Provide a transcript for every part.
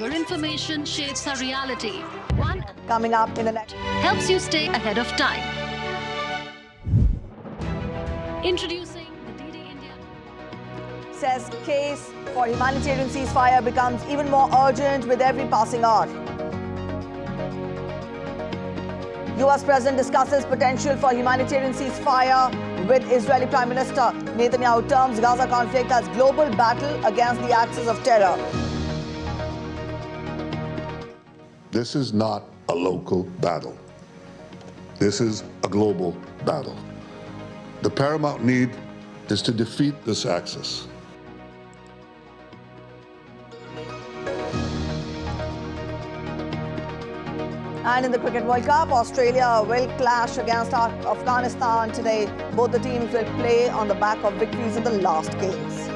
where information shapes our reality. One Coming up in the next helps you stay ahead of time. Introducing the DD India. says case for humanitarian ceasefire becomes even more urgent with every passing hour. US President discusses potential for humanitarian ceasefire with Israeli Prime Minister. Netanyahu terms Gaza conflict as global battle against the axis of terror. This is not a local battle. This is a global battle. The paramount need is to defeat this axis. And in the Cricket World Cup, Australia will clash against Afghanistan today. Both the teams will play on the back of victories in the last games.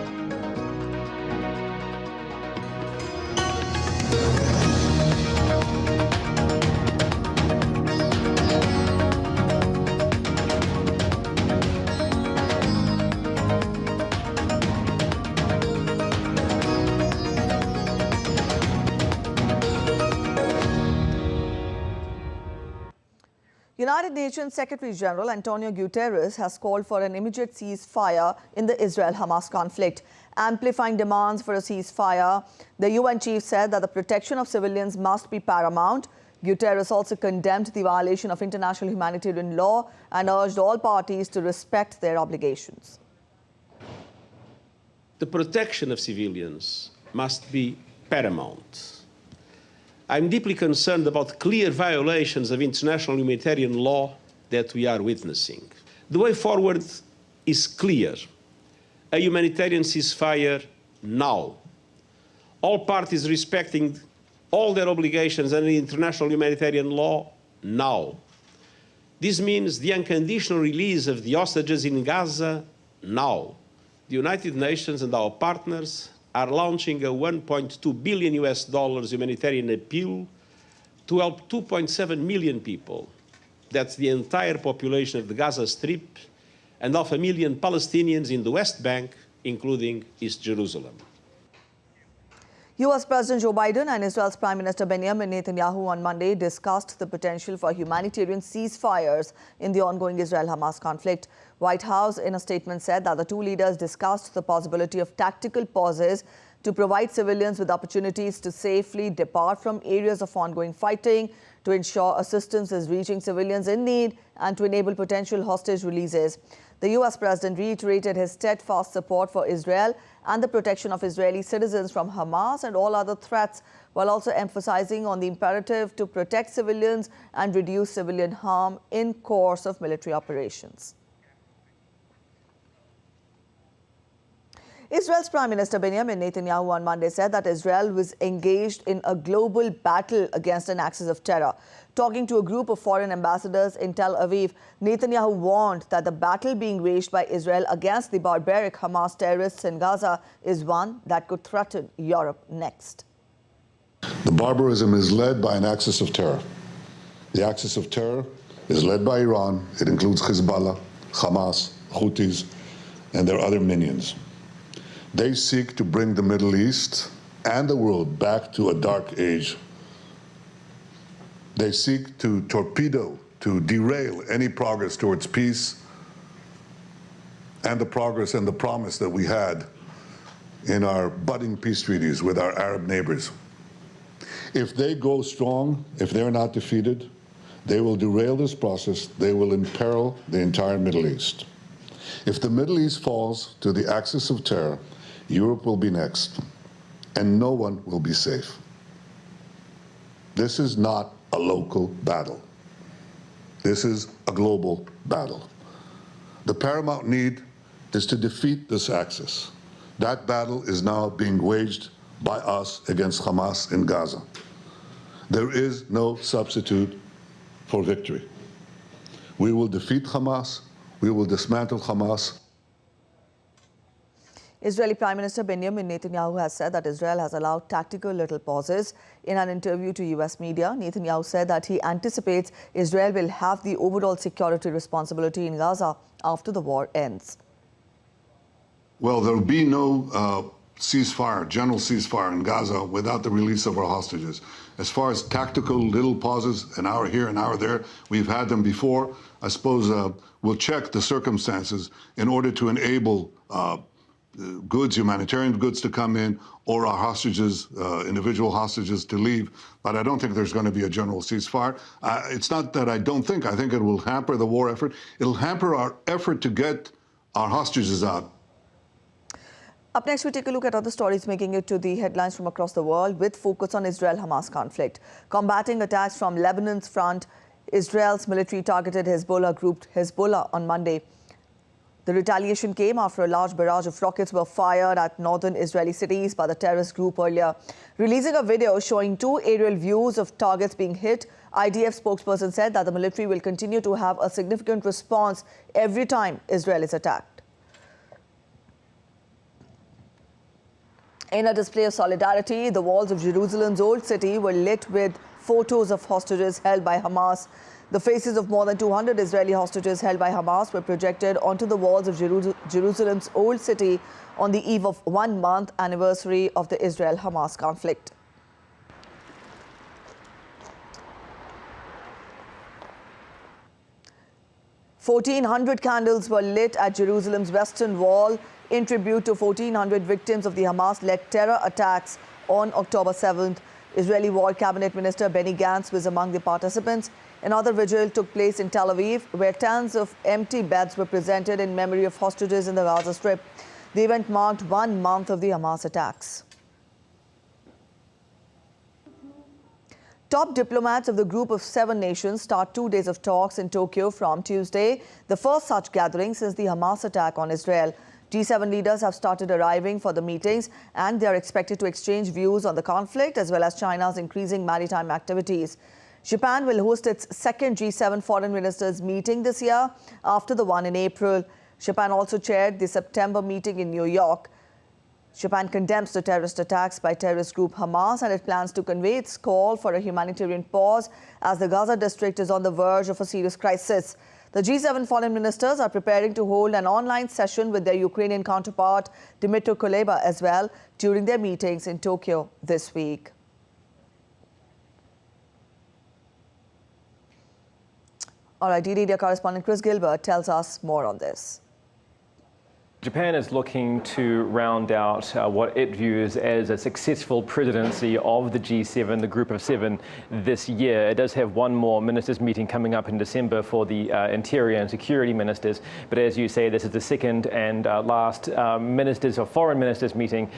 United Nations Secretary General Antonio Guterres has called for an immediate ceasefire in the Israel-Hamas conflict. Amplifying demands for a ceasefire, the UN chief said that the protection of civilians must be paramount. Guterres also condemned the violation of international humanitarian law and urged all parties to respect their obligations. The protection of civilians must be paramount. I'm deeply concerned about clear violations of international humanitarian law that we are witnessing. The way forward is clear. A humanitarian ceasefire now. All parties respecting all their obligations under international humanitarian law now. This means the unconditional release of the hostages in Gaza now. The United Nations and our partners are launching a $1.2 billion humanitarian appeal to help 2.7 million people. That's the entire population of the Gaza Strip and 500,000 Palestinians in the West Bank, including East Jerusalem. US President Joe Biden and Israel's Prime Minister Benjamin Netanyahu on Monday discussed the potential for humanitarian ceasefires in the ongoing Israel-Hamas conflict. White House in a statement said that the two leaders discussed the possibility of tactical pauses to provide civilians with opportunities to safely depart from areas of ongoing fighting, to ensure assistance is reaching civilians in need, and to enable potential hostage releases. The US President reiterated his steadfast support for Israel and the protection of Israeli citizens from Hamas and all other threats, while also emphasizing on the imperative to protect civilians and reduce civilian harm in course of military operations. Israel's Prime Minister Benjamin Netanyahu on Monday said that Israel was engaged in a global battle against an axis of terror. Talking to a group of foreign ambassadors in Tel Aviv, Netanyahu warned that the battle being waged by Israel against the barbaric Hamas terrorists in Gaza is one that could threaten Europe next. The barbarism is led by an axis of terror. The axis of terror is led by Iran. It includes Hezbollah, Hamas, Houthis, and their other minions. They seek to bring the Middle East and the world back to a dark age. They seek to torpedo, to derail any progress towards peace and the progress and the promise that we had in our budding peace treaties with our Arab neighbors. If they go strong, if they're not defeated, they will derail this process. They will imperil the entire Middle East. If the Middle East falls to the axis of terror, Europe will be next, and no one will be safe. This is not a local battle. This is a global battle. The paramount need is to defeat this axis. That battle is now being waged by us against Hamas in Gaza. There is no substitute for victory. We will defeat Hamas. We will dismantle Hamas. Israeli Prime Minister Benjamin Netanyahu has said that Israel has allowed tactical little pauses. In an interview to US media, Netanyahu said that he anticipates Israel will have the overall security responsibility in Gaza after the war ends. Well, there will be no ceasefire, general ceasefire in Gaza without the release of our hostages. As far as tactical little pauses, an hour here, an hour there, we've had them before. I suppose we'll check the circumstances in order to enable goods, humanitarian goods to come in, or our hostages, individual hostages to leave. But I don't think there's going to be a general ceasefire. It's not that I don't think. I think it will hamper the war effort. It'll hamper our effort to get our hostages out. Up next, we take a look at other stories making it to the headlines from across the world with focus on Israel-Hamas conflict. Combating attacks from Lebanon's front, Israel's military targeted Hezbollah group Hezbollah on Monday. The retaliation came after a large barrage of rockets were fired at northern Israeli cities by the terrorist group earlier. Releasing a video showing two aerial views of targets being hit, IDF spokesperson said that the military will continue to have a significant response every time Israel is attacked. In a display of solidarity, the walls of Jerusalem's old city were lit with photos of hostages held by Hamas. The faces of more than 200 Israeli hostages held by Hamas were projected onto the walls of Jerusalem's old city on the eve of 1 month anniversary of the Israel-Hamas conflict. "1,400 candles were lit at Jerusalem's Western Wall in tribute to 1,400 victims of the Hamas-led terror attacks on October 7th. Israeli War Cabinet Minister Benny Gantz was among the participants. Another vigil took place in Tel Aviv, where tons of empty beds were presented in memory of hostages in the Gaza Strip. The event marked 1 month of the Hamas attacks. Top diplomats of the Group of 7 nations start 2 days of talks in Tokyo from Tuesday, the first such gathering since the Hamas attack on Israel. G7 leaders have started arriving for the meetings, and they are expected to exchange views on the conflict as well as China's increasing maritime activities. Japan will host its second G7 foreign ministers meeting this year after the one in April. Japan also chaired the September meeting in New York. Japan condemns the terrorist attacks by terrorist group Hamas, and it plans to convey its call for a humanitarian pause as the Gaza district is on the verge of a serious crisis. The G7 foreign ministers are preparing to hold an online session with their Ukrainian counterpart, Dmytro Kuleba, as well during their meetings in Tokyo this week. All right, DD India correspondent Chris Gilbert tells us more on this. Japan is looking to round out what it views as a successful presidency of the G7, the Group of 7, this year. It does have one more ministers' meeting coming up in December for the Interior and Security Ministers. But as you say, this is the second and last ministers or foreign ministers meeting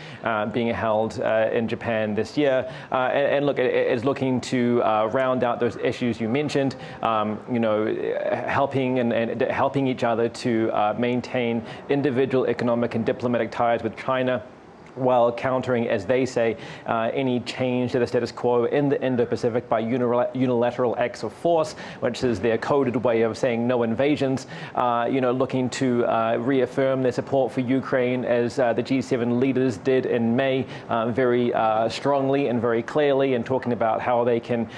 being held in Japan this year. And look, it is looking to round out those issues you mentioned, helping and helping each other to maintain individual economic and diplomatic ties with China, while countering, as they say, any change to the status quo in the Indo-Pacific by unilateral acts of force, which is their coded way of saying no invasions, looking to reaffirm their support for Ukraine as the G7 leaders did in May, very strongly and very clearly, and talking about how they can,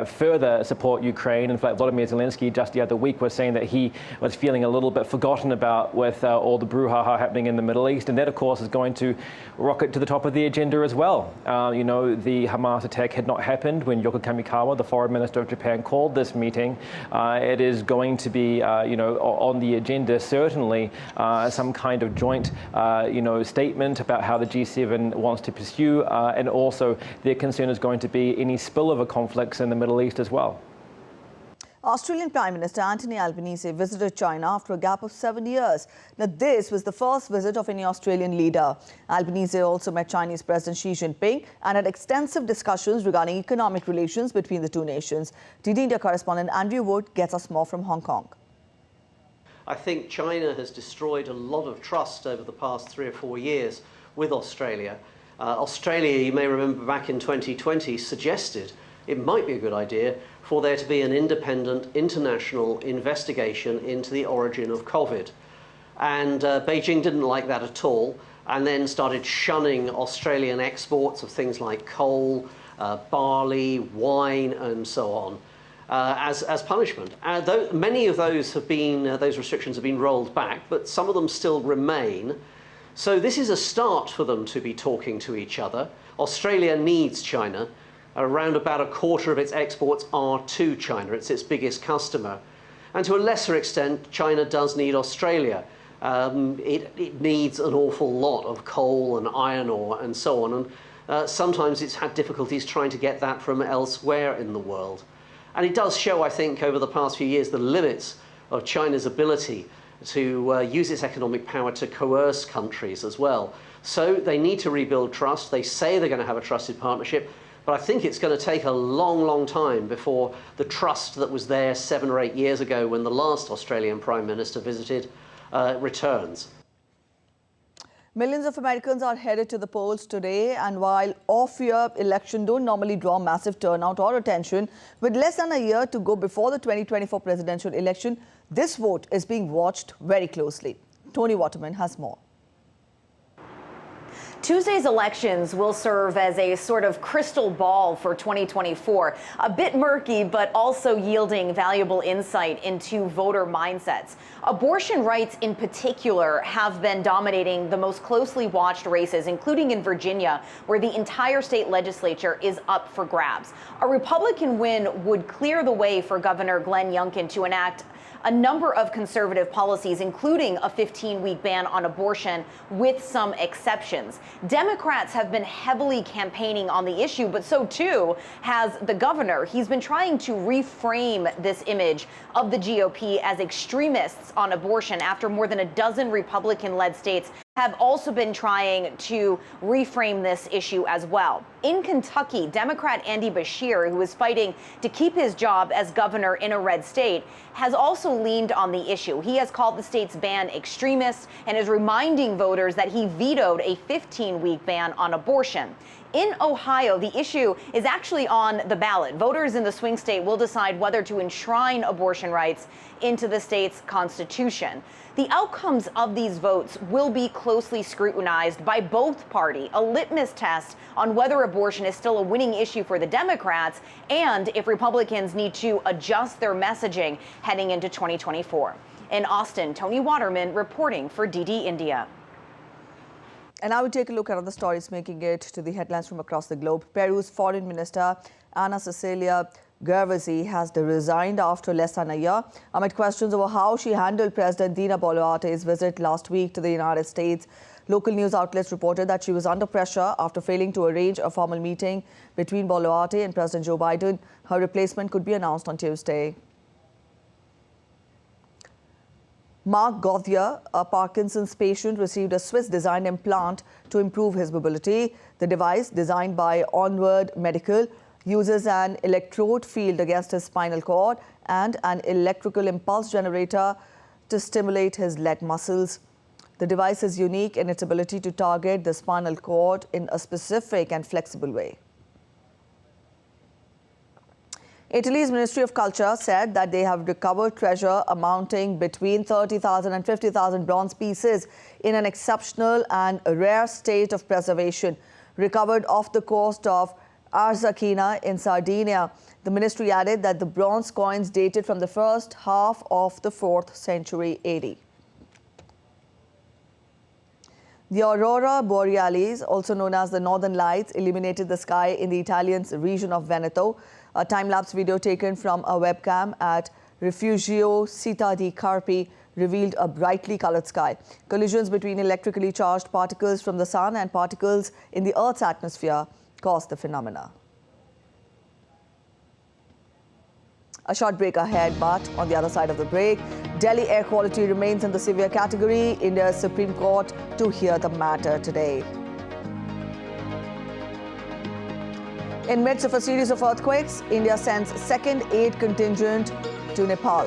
further support Ukraine. In fact, Volodymyr Zelensky just the other week was saying that he was feeling a little bit forgotten about with all the brouhaha happening in the Middle East, and that, of course, is going to rocket to the top of the agenda as well. The Hamas attack had not happened when Yoko Kamikawa, the foreign minister of Japan, called this meeting. It is going to be, on the agenda, certainly some kind of joint, statement about how the G7 wants to pursue, and also their concern is going to be any spillover conflicts in the Middle East as well. Australian Prime Minister Anthony Albanese visited China after a gap of 7 years. Now, this was the first visit of any Australian leader. Albanese also met Chinese President Xi Jinping and had extensive discussions regarding economic relations between the two nations. DD India correspondent Andrew Wood gets us more from Hong Kong. I think China has destroyed a lot of trust over the past 3 or 4 years with Australia. Australia, you may remember back in 2020, suggested it might be a good idea for there to be an independent international investigation into the origin of COVID. And Beijing didn't like that at all, and then started shunning Australian exports of things like coal, barley, wine, and so on, as punishment. Many of those have been, those restrictions have been rolled back, but some of them still remain. So this is a start for them to be talking to each other. Australia needs China. Around about a quarter of its exports are to China. It's its biggest customer. And to a lesser extent, China does need Australia. It needs an awful lot of coal and iron ore and so on. And sometimes it's had difficulties trying to get that from elsewhere in the world. And it does show, I think, over the past few years, the limits of China's ability to use its economic power to coerce countries as well. So they need to rebuild trust. They say they're going to have a trusted partnership. But I think it's going to take a long, long time before the trust that was there 7 or 8 years ago when the last Australian Prime Minister visited returns. Millions of Americans are headed to the polls today, and while off-year elections don't normally draw massive turnout or attention, with less than a year to go before the 2024 presidential election, this vote is being watched very closely. Tony Waterman has more. Tuesday's elections will serve as a sort of crystal ball for 2024, a bit murky, but also yielding valuable insight into voter mindsets. Abortion rights in particular have been dominating the most closely watched races, including in Virginia, where the entire state legislature is up for grabs. A Republican win would clear the way for Governor Glenn Youngkin to enact a number of conservative policies, including a 15-week ban on abortion, with some exceptions. Democrats have been heavily campaigning on the issue, but so too has the governor. He's been trying to reframe this image of the GOP as extremists on abortion after more than a dozen Republican-led states have also been trying to reframe this issue as well. In Kentucky, Democrat Andy Beshear, who is fighting to keep his job as governor in a red state, has also leaned on the issue. He has called the state's ban extremist and is reminding voters that he vetoed a 15-week ban on abortion. In Ohio, the issue is actually on the ballot. Voters in the swing state will decide whether to enshrine abortion rights into the state's constitution. The outcomes of these votes will be closely scrutinized by both parties, a litmus test on whether abortion is still a winning issue for the Democrats and if Republicans need to adjust their messaging heading into 2024. In Austin, Tony Waterman reporting for DD India. And now we take a look at other stories making it to the headlines from across the globe. Peru's Foreign Minister Ana Cecilia Gervasi has resigned after less than a year amid questions over how she handled President Dina Boluarte's visit last week to the United States. Local news outlets reported that she was under pressure after failing to arrange a formal meeting between Boluarte and President Joe Biden. Her replacement could be announced on Tuesday. Mark Gauthier, a Parkinson's patient, received a Swiss-designed implant to improve his mobility. The device, designed by Onward Medical, uses an electrode field against his spinal cord and an electrical impulse generator to stimulate his leg muscles. The device is unique in its ability to target the spinal cord in a specific and flexible way. Italy's Ministry of Culture said that they have recovered treasure amounting between 30,000 and 50,000 bronze pieces in an exceptional and rare state of preservation, recovered off the coast of Arzachina in Sardinia. The ministry added that the bronze coins dated from the first half of the 4th century AD. The Aurora Borealis, also known as the Northern Lights, illuminated the sky in the Italian region of Veneto. A time-lapse video taken from a webcam at Refugio Città di Carpi revealed a brightly colored sky. Collisions between electrically charged particles from the sun and particles in the Earth's atmosphere caused the phenomena. A short break ahead, but on the other side of the break, Delhi air quality remains in the severe category. India's Supreme Court to hear the matter today. In midst of a series of earthquakes, India sends second aid contingent to Nepal.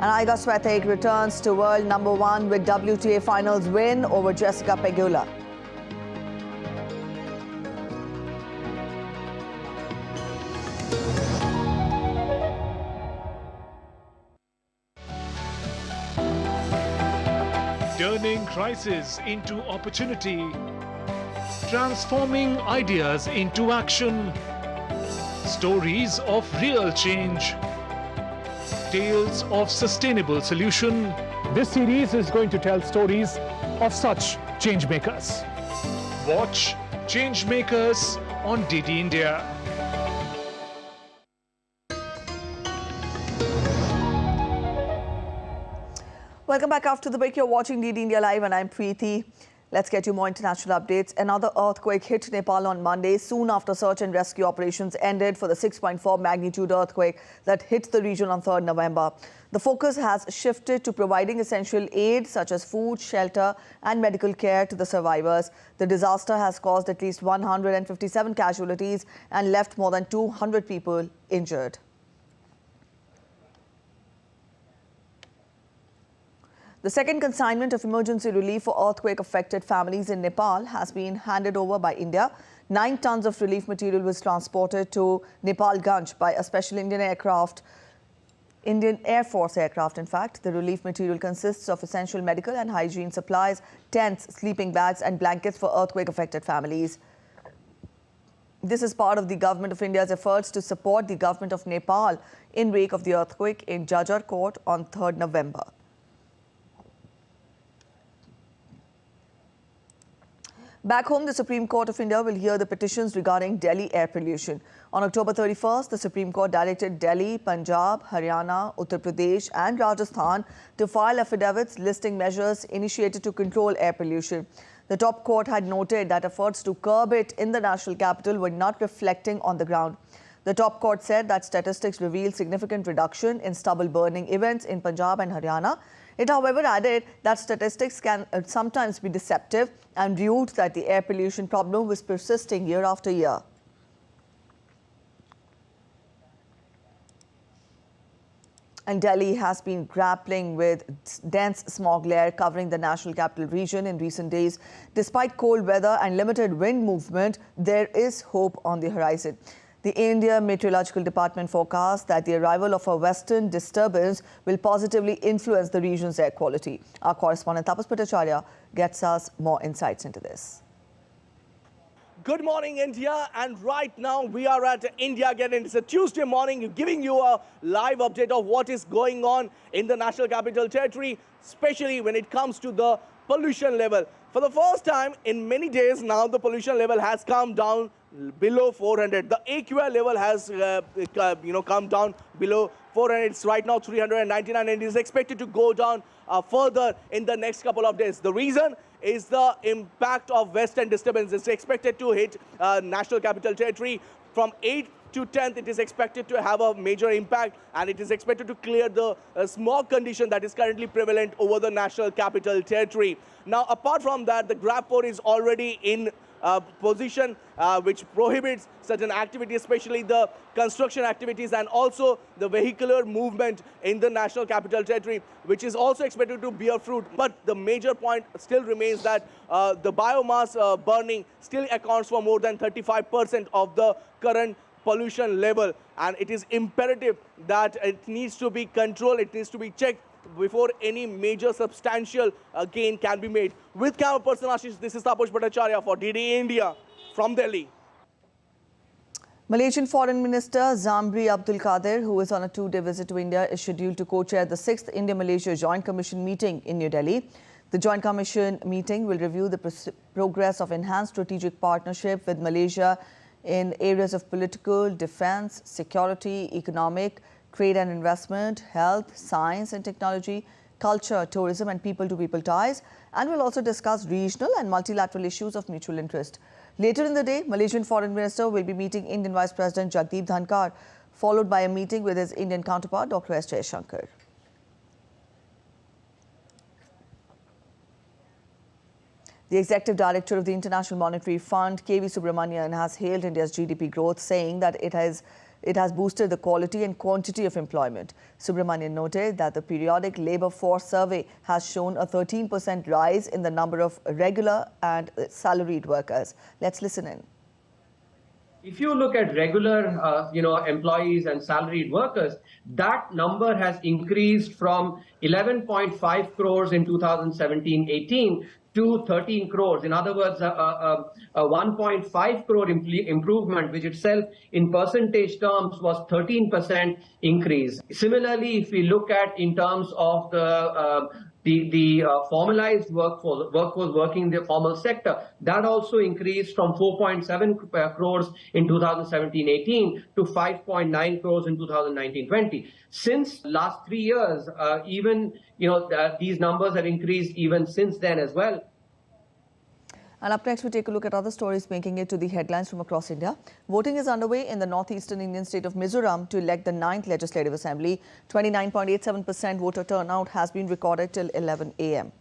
And Iga Swiatek returns to world #1 with WTA finals win over Jessica Pegula. Turning crisis into opportunity, transforming ideas into action, stories of real change, tales of sustainable solution This series is going to tell stories of such changemakers. Watch Changemakers on DD India. Welcome back after the break. You're watching DD India Live and I'm Preeti. Let's get you more international updates. Another earthquake hit Nepal on Monday, soon after search and rescue operations ended for the 6.4 magnitude earthquake that hit the region on 3rd November. The focus has shifted to providing essential aid such as food, shelter and medical care to the survivors. The disaster has caused at least 157 casualties and left more than 200 people injured. The second consignment of emergency relief for earthquake-affected families in Nepal has been handed over by India. 9 tons of relief material was transported to Nepalganj by a special Indian Air Force aircraft. In fact, the relief material consists of essential medical and hygiene supplies, tents, sleeping bags and blankets for earthquake-affected families. This is part of the Government of India's efforts to support the Government of Nepal in wake of the earthquake in Jajjar Court on 3rd November. Back home, the Supreme Court of India will hear the petitions regarding Delhi air pollution. On October 31st, the Supreme Court directed Delhi, Punjab, Haryana, Uttar Pradesh and Rajasthan to file affidavits listing measures initiated to control air pollution. The top court had noted that efforts to curb it in the national capital were not reflecting on the ground. The top court said that statistics reveal significant reduction in stubble burning events in Punjab and Haryana. It, however, added that statistics can sometimes be deceptive and ruled that the air pollution problem was persisting year after year. And Delhi has been grappling with dense smog layer covering the national capital region in recent days. Despite cold weather and limited wind movement, there is hope on the horizon. The India Meteorological Department forecasts that the arrival of a western disturbance will positively influence the region's air quality. Our correspondent Tapas Bhattacharya gets us more insights into this. Good morning, India, and right now we are at India Gate. It's a Tuesday morning, giving you a live update of what is going on in the National Capital Territory, especially when it comes to the pollution level. For the first time in many days now, the pollution level has come down below 400. The AQI level has come down below 400. It's right now 399 and it is expected to go down further in the next couple of days. The reason is the impact of western disturbance. It's expected to hit National Capital Territory from 8th to 10th. It is expected to have a major impact and it is expected to clear the smog condition that is currently prevalent over the National Capital Territory. Now, apart from that, the GRAP 4 is already in position which prohibits certain activities, especially the construction activities and also the vehicular movement in the National Capital Territory, which is also expected to bear fruit. But the major point still remains that the biomass burning still accounts for more than 35% of the current pollution level, and it is imperative that it needs to be controlled, it needs to be checked before any major substantial gain can be made. With camera person Ashish, this is Tapas Bhattacharya for DD India from Delhi. Malaysian Foreign Minister Zamri Abdul Kadir, who is on a 2-day visit to India, is scheduled to co-chair the 6th India-Malaysia Joint Commission meeting in New Delhi. The Joint Commission meeting will review the progress of enhanced strategic partnership with Malaysia in areas of political, defense, security, economic, trade and investment, health, science and technology, culture, tourism and people-to-people ties, and will also discuss regional and multilateral issues of mutual interest. Later in the day, Malaysian Foreign Minister will be meeting Indian Vice President Jagdeep Dhankar, followed by a meeting with his Indian counterpart, Dr. S. Jaishankar. The Executive Director of the International Monetary Fund, K.V. Subramanian, has hailed India's GDP growth, saying that it has boosted the quality and quantity of employment. Subramanian noted that the periodic labour force survey has shown a 13% rise in the number of regular and salaried workers. Let's listen in. If you look at regular, employees and salaried workers, that number has increased from 11.5 crores in 2017-18 to 13 crores. In other words, a 1.5 crore improvement, which itself in percentage terms was 13% increase. Similarly, if we look at in terms of the the formalized workforce working in the formal sector, that also increased from 4.7 crores in 2017-18 to 5.9 crores in 2019-20. Since last 3 years, even these numbers have increased even since then as well. And up next, we take a look at other stories making it to the headlines from across India. Voting is underway in the northeastern Indian state of Mizoram to elect the 9th Legislative Assembly. 29.87% voter turnout has been recorded till 11 a.m.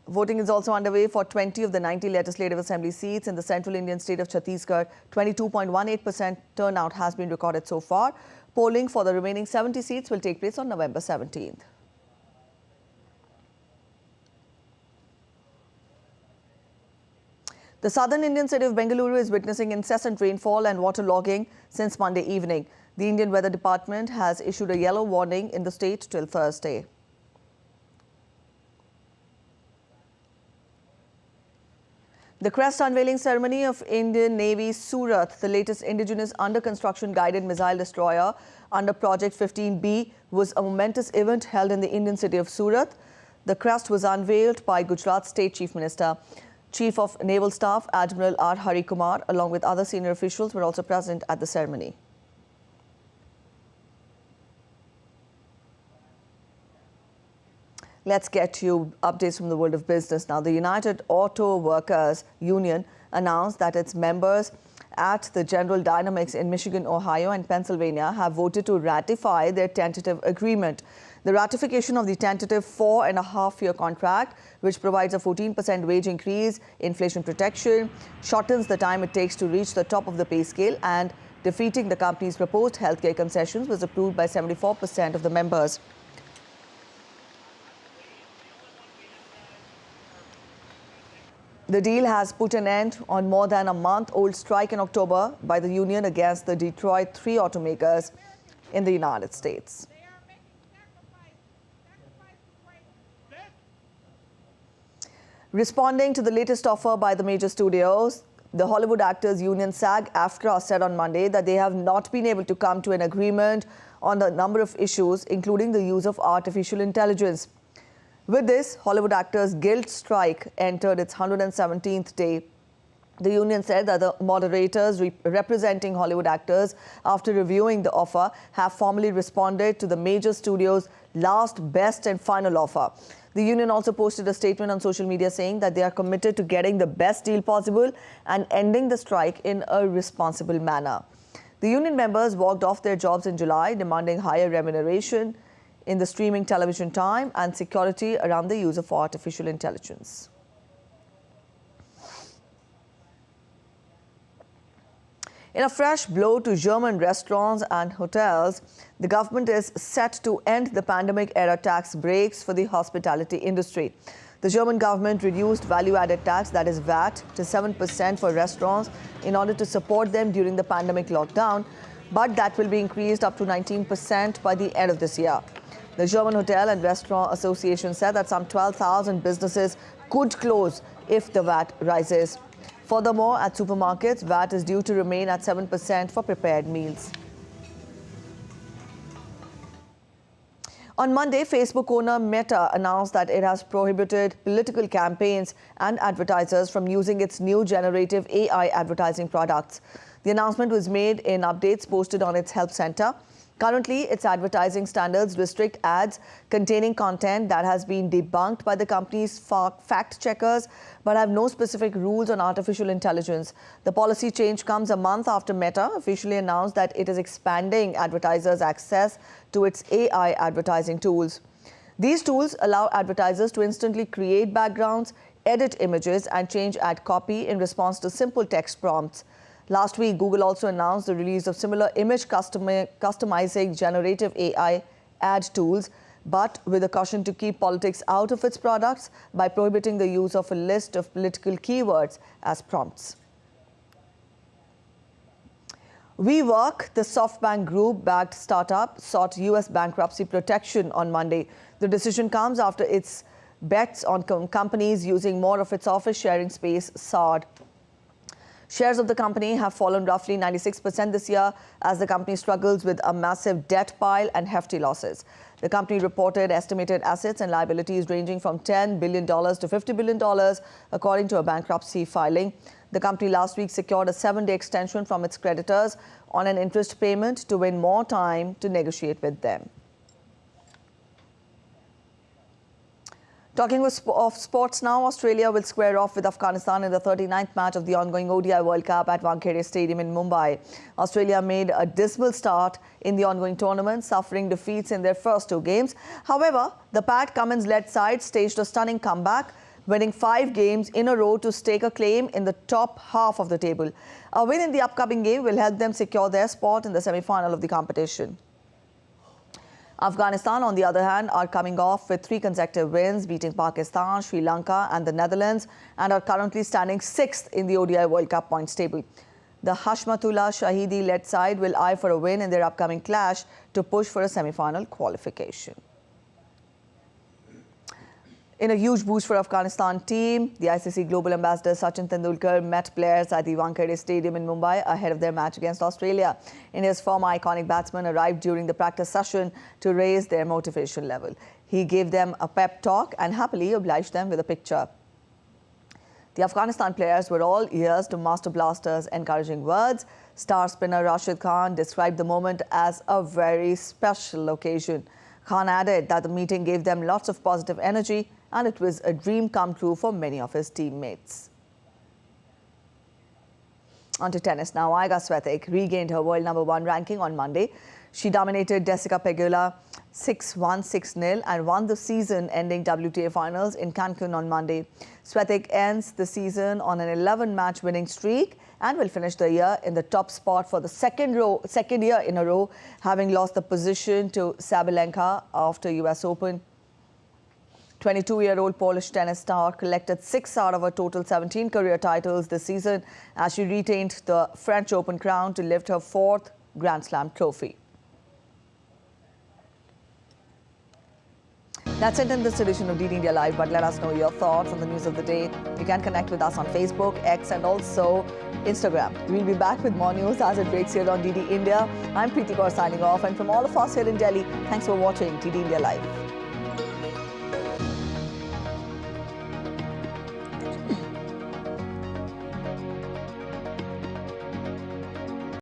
Voting is also underway for 20 of the 90 Legislative Assembly seats in the central Indian state of Chhattisgarh. 22.18% turnout has been recorded so far. Polling for the remaining 70 seats will take place on November 17th. The southern Indian city of Bengaluru is witnessing incessant rainfall and waterlogging since Monday evening. The Indian Weather Department has issued a yellow warning in the state till Thursday. The crest unveiling ceremony of Indian Navy's Surat, the latest indigenous under-construction guided missile destroyer under Project 15B, was a momentous event held in the Indian city of Surat. The crest was unveiled by Gujarat's State Chief Minister. Chief of Naval Staff Admiral R. Hari Kumar, along with other senior officials, were also present at the ceremony. Let's get to updates from the world of business now. The United Auto Workers Union announced that its members at the General Dynamics in Michigan, Ohio and Pennsylvania have voted to ratify their tentative agreement. The ratification of the tentative 4.5-year contract, which provides a 14% wage increase, inflation protection, shortens the time it takes to reach the top of the pay scale, and defeating the company's proposed healthcare concessions, was approved by 74% of the members. The deal has put an end on more than a month-old strike in October by the union against the Detroit 3 automakers in the United States. Responding to the latest offer by the major studios, the Hollywood Actors Union SAG-AFTRA said on Monday that they have not been able to come to an agreement on a number of issues, including the use of artificial intelligence. With this, Hollywood Actors Guild strike entered its 117th day. The union said that the moderators representing Hollywood actors, after reviewing the offer, have formally responded to the major studios' last, best and final offer. The union also posted a statement on social media saying that they are committed to getting the best deal possible and ending the strike in a responsible manner. The union members walked off their jobs in July, demanding higher remuneration in the streaming television time and security around the use of artificial intelligence. In a fresh blow to German restaurants and hotels, the government is set to end the pandemic-era tax breaks for the hospitality industry. The German government reduced value-added tax, that is VAT, to 7% for restaurants in order to support them during the pandemic lockdown, but that will be increased up to 19% by the end of this year. The German Hotel and Restaurant Association said that some 12,000 businesses could close if the VAT rises. Furthermore, at supermarkets, VAT is due to remain at 7% for prepared meals. On Monday, Facebook owner Meta announced that it has prohibited political campaigns and advertisers from using its new generative AI advertising products. The announcement was made in updates posted on its help center. Currently, its advertising standards restrict ads containing content that has been debunked by the company's fact-checkers, but have no specific rules on artificial intelligence. The policy change comes a month after Meta officially announced that it is expanding advertisers' access to its AI advertising tools. These tools allow advertisers to instantly create backgrounds, edit images, and change ad copy in response to simple text prompts. Last week, Google also announced the release of similar image customizing generative AI ad tools, but with a caution to keep politics out of its products by prohibiting the use of a list of political keywords as prompts. WeWork, the SoftBank Group-backed startup, sought U.S. bankruptcy protection on Monday. The decision comes after its bets on companies using more of its office sharing space soured. Shares of the company have fallen roughly 96% this year as the company struggles with a massive debt pile and hefty losses. The company reported estimated assets and liabilities ranging from $10 billion to $50 billion, according to a bankruptcy filing. The company last week secured a 7-day extension from its creditors on an interest payment to win more time to negotiate with them. Talking of sports now, Australia will square off with Afghanistan in the 39th match of the ongoing ODI World Cup at Wankhede Stadium in Mumbai. Australia made a dismal start in the ongoing tournament, suffering defeats in their first 2 games. However, the Pat Cummins-led side staged a stunning comeback, winning 5 games in a row to stake a claim in the top half of the table. A win in the upcoming game will help them secure their spot in the semi-final of the competition. Afghanistan, on the other hand, are coming off with 3 consecutive wins, beating Pakistan, Sri Lanka and the Netherlands, and are currently standing 6th in the ODI World Cup points table. The Hashmatullah Shahidi-led side will eye for a win in their upcoming clash to push for a semi-final qualification. In a huge boost for Afghanistan team, the ICC Global Ambassador Sachin Tendulkar met players at the Wankhede Stadium in Mumbai ahead of their match against Australia. In his form, iconic batsman arrived during the practice session to raise their motivation level. He gave them a pep talk and happily obliged them with a picture. The Afghanistan players were all ears to Master Blaster's encouraging words. Star spinner Rashid Khan described the moment as a very special occasion. Khan added that the meeting gave them lots of positive energy and it was a dream come true for many of his teammates. On to tennis now. Iga Swiatek regained her world #1 ranking on Monday. She dominated Jessica Pegula 6-1, 6-0 and won the season-ending WTA Finals in Cancun on Monday. Swiatek ends the season on an 11-match winning streak and will finish the year in the top spot for the second year in a row, having lost the position to Sabalenka after US Open. 22-year-old Polish tennis star collected 6 out of her total 17 career titles this season as she retained the French Open crown to lift her 4th Grand Slam trophy. That's it in this edition of DD India Live, but let us know your thoughts on the news of the day. You can connect with us on Facebook, X and also Instagram. We'll be back with more news as it breaks here on DD India. I'm Preeti Kaur signing off, and from all of us here in Delhi, thanks for watching DD India Live.